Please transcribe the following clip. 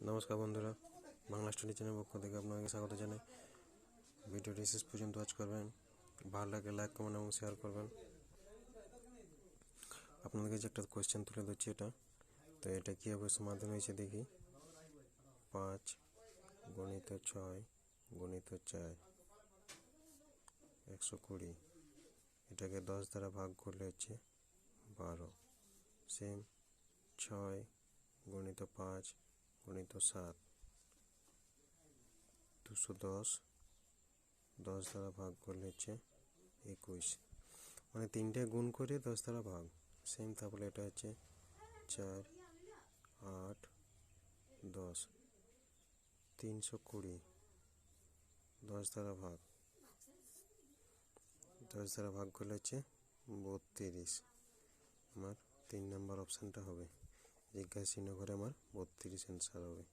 নমস্কার বন্ধুরা, Bangla study channel পক্ষ থেকে আপনাকে স্বাগত জানাই। ভিডিওটি শেষ পর্যন্ত ওয়াচ করবেন, ভালো লাগলে লাইক কমেন্ট এবং শেয়ার করবেন। আপনাদের কাছে একটা কোয়েশ্চেন তুলে ধরছি, তো এটা কীভাবে সমাধান হয়েছে দেখি। 5 × 6 × 4 120, এটাকে 10 দ্বারা ভাগ করলে হচ্ছে 12। সেম 6 × 5 × 7 210, 10 দ্বারা ভাগ করলে হচ্ছে 21, মানে তিনটে গুণ করে 10 দ্বারা ভাগ। সেম তারপরে এটা হচ্ছে 4 8 10 320, 10 দ্বারা ভাগ, 10 দ্বারা ভাগ করলে হচ্ছে 32। আমার 3 নম্বর অপশানটা হবে, জিজ্ঞাসা চিহ্ন করে আমার 32 অ্যান্সার হবে।